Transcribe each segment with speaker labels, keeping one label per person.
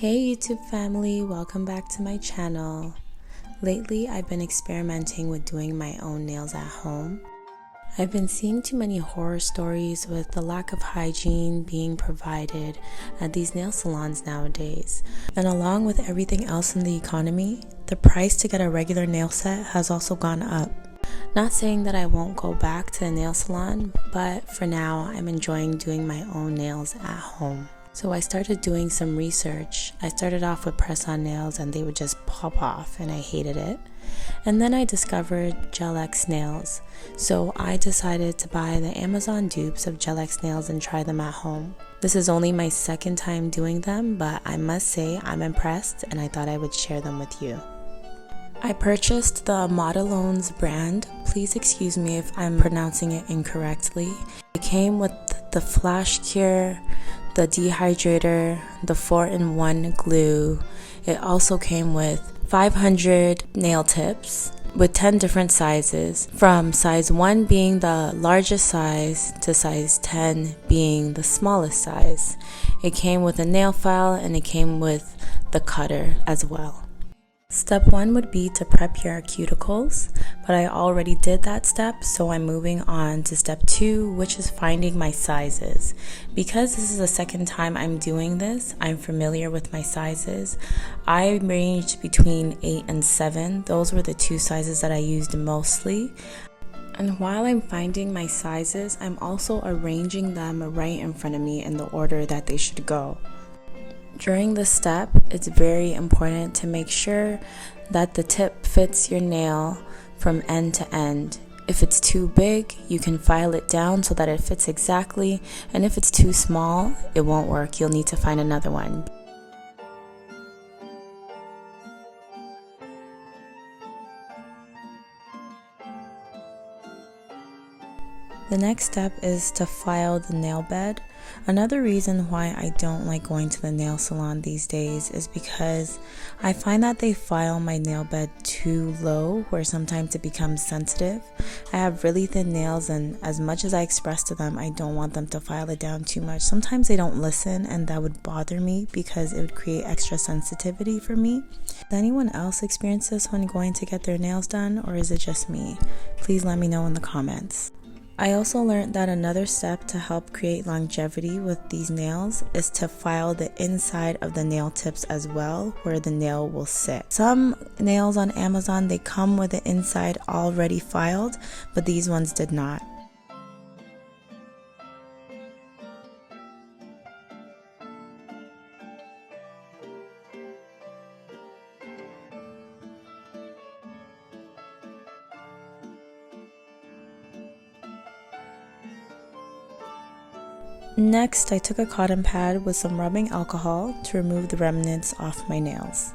Speaker 1: Hey YouTube family, welcome back to my channel. Lately, I've been experimenting with doing my own nails at home. I've been seeing too many horror stories with the lack of hygiene being provided at these nail salons nowadays. And along with everything else in the economy, the price to get a regular nail set has also gone up. Not saying that I won't go back to a nail salon, but for now, I'm enjoying doing my own nails at home. So I started doing some research. I started off with press-on nails and they would just pop off and I hated it. And then I discovered Gel X nails. So I decided to buy the Amazon dupes of Gel X nails and try them at home. This is only my second time doing them, but I must say I'm impressed and I thought I would share them with you. I purchased the Modelones brand. Please excuse me if I'm pronouncing it incorrectly. It came with the Flash Cure, the dehydrator, the 4-in-1 glue. It also came with 500 nail tips with 10 different sizes, from size 1 being the largest size to size 10 being the smallest size. It came with a nail file and it came with the cutter as well. Step 1 would be to prep your cuticles, but I already did that step, so I'm moving on to step 2, which is finding my sizes. Because this is the second time I'm doing this, I'm familiar with my sizes. I ranged between 8 and 7. Those were the two sizes that I used mostly. And while I'm finding my sizes, I'm also arranging them right in front of me in the order that they should go. During this step, it's very important to make sure that the tip fits your nail from end to end. If it's too big, you can file it down so that it fits exactly, and if it's too small, it won't work. You'll need to find another one. The next step is to file the nail bed. Another reason why I don't like going to the nail salon these days is because I find that they file my nail bed too low, where sometimes it becomes sensitive. I have really thin nails, and as much as I express to them, I don't want them to file it down too much. Sometimes they don't listen, and that would bother me because it would create extra sensitivity for me. Does anyone else experience this when going to get their nails done, or is it just me? Please let me know in the comments. I also learned that another step to help create longevity with these nails is to file the inside of the nail tips as well, where the nail will sit. Some nails on Amazon, they come with the inside already filed, but these ones did not. Next, I took a cotton pad with some rubbing alcohol to remove the remnants off my nails.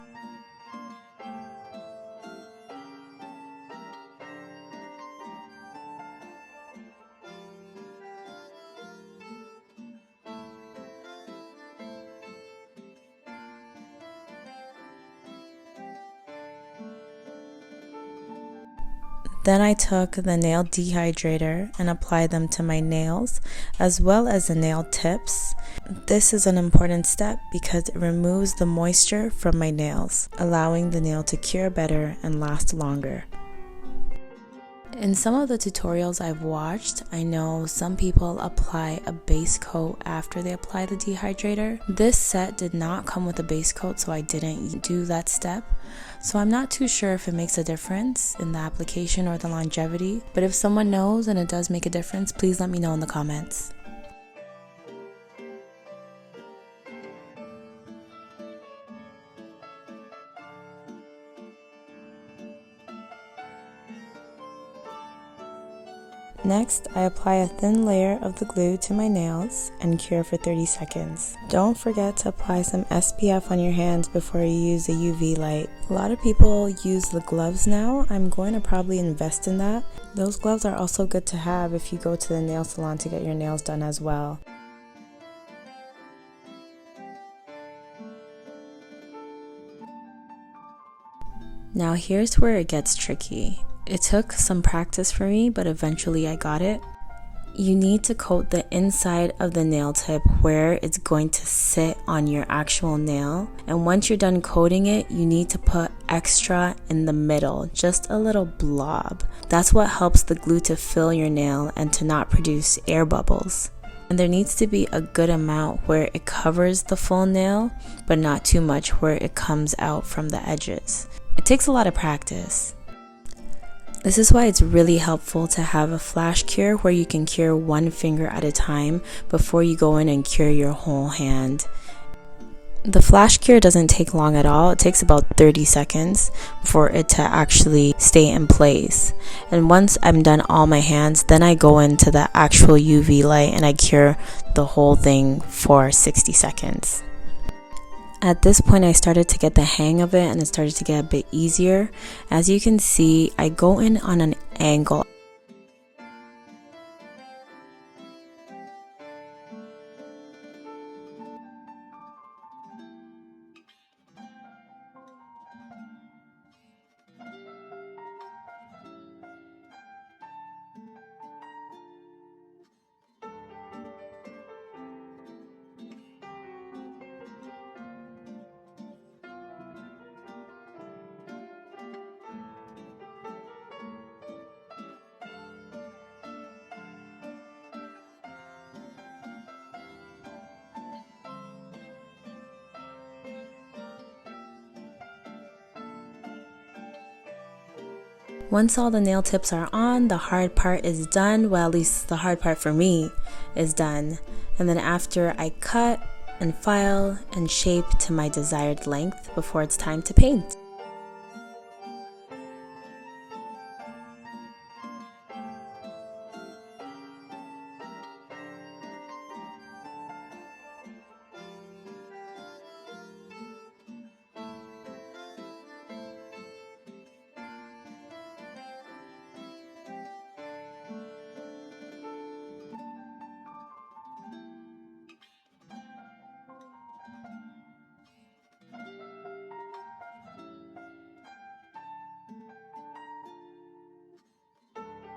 Speaker 1: Then I took the nail dehydrator and applied them to my nails as well as the nail tips. This is an important step because it removes the moisture from my nails, allowing the nail to cure better and last longer. In some of the tutorials I've watched, I know some people apply a base coat after they apply the dehydrator. This set did not come with a base coat, so I didn't do that step. So I'm not too sure if it makes a difference in the application or the longevity, but if someone knows and it does make a difference, please let me know in the comments. Next, I apply a thin layer of the glue to my nails and cure for 30 seconds. Don't forget to apply some SPF on your hands before you use the UV light. A lot of people use the gloves now. I'm going to probably invest in that. Those gloves are also good to have if you go to the nail salon to get your nails done as well. Now here's where it gets tricky. It took some practice for me, but eventually I got it. You need to coat the inside of the nail tip where it's going to sit on your actual nail. And once you're done coating it, you need to put extra in the middle, just a little blob. That's what helps the glue to fill your nail and to not produce air bubbles. And there needs to be a good amount where it covers the full nail, but not too much where it comes out from the edges. It takes a lot of practice. This is why it's really helpful to have a flash cure where you can cure one finger at a time before you go in and cure your whole hand. The flash cure doesn't take long at all. It takes about 30 seconds for it to actually stay in place. And once I'm done all my hands, then I go into the actual UV light and I cure the whole thing for 60 seconds. At this point, I started to get the hang of it and it started to get a bit easier. As you can see, I go in on an angle. Once all the nail tips are on, the hard part is done. Well, at least the hard part for me is done. And then after I cut and file and shape to my desired length before it's time to paint.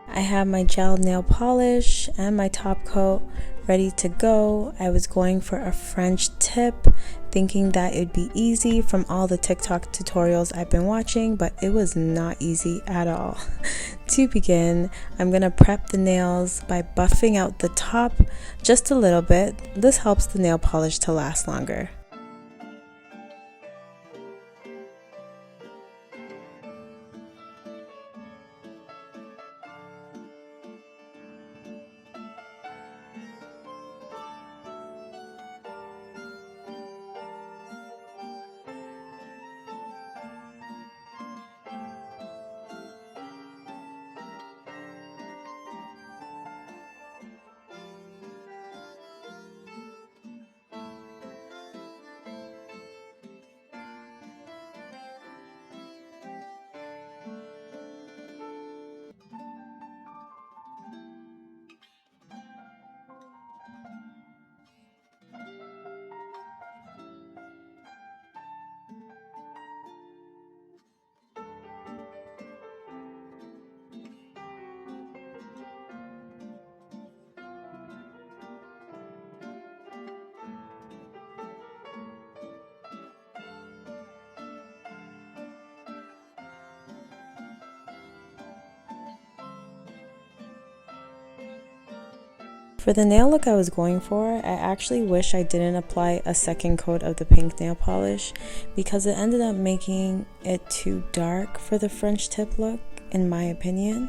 Speaker 1: I have my gel nail polish and my top coat ready to go. I was going for a French tip, thinking that it'd be easy from all the TikTok tutorials I've been watching, but it was not easy at all. To begin, I'm gonna prep the nails by buffing out the top just a little bit. This helps the nail polish to last longer. For the nail look I was going for, I actually wish I didn't apply a second coat of the pink nail polish because it ended up making it too dark for the French tip look, in my opinion.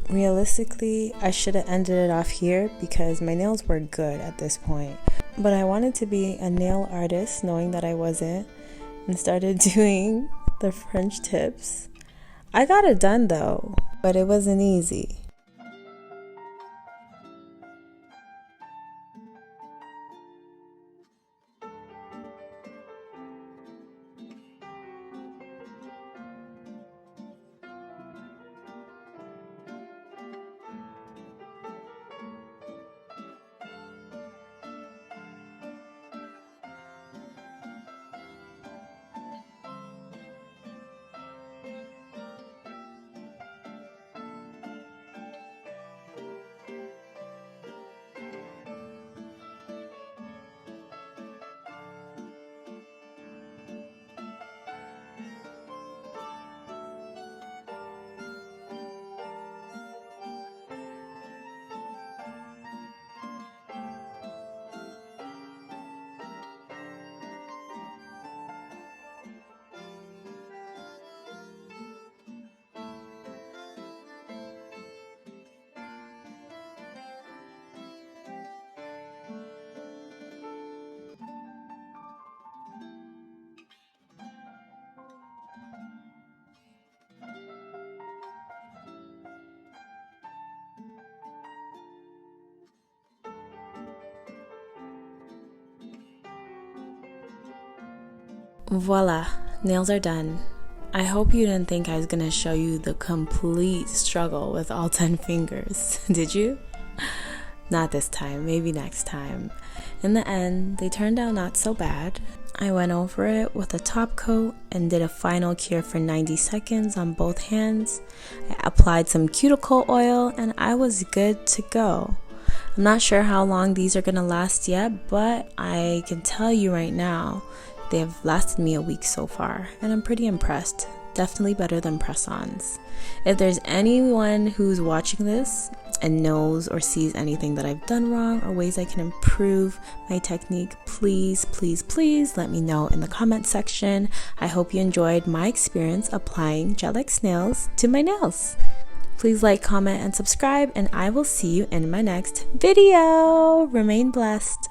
Speaker 1: Realistically, I should have ended it off here because my nails were good at this point. But I wanted to be a nail artist, knowing that I wasn't, and started doing the French tips. I got it done though, but it wasn't easy. Voila, nails are done. I hope you didn't think I was gonna show you the complete struggle with all 10 fingers, did you? Not this time, maybe next time. In the end, they turned out not so bad. I went over it with a top coat and did a final cure for 90 seconds on both hands. I applied some cuticle oil and I was good to go. I'm not sure how long these are gonna last yet, but I can tell you right now, they have lasted me a week so far, and I'm pretty impressed. Definitely better than press-ons. If there's anyone who's watching this and knows or sees anything that I've done wrong or ways I can improve my technique, please let me know in the comment section. I hope you enjoyed my experience applying Gel-X nails to my nails. Please like, comment, and subscribe, and I will see you in my next video. Remain blessed.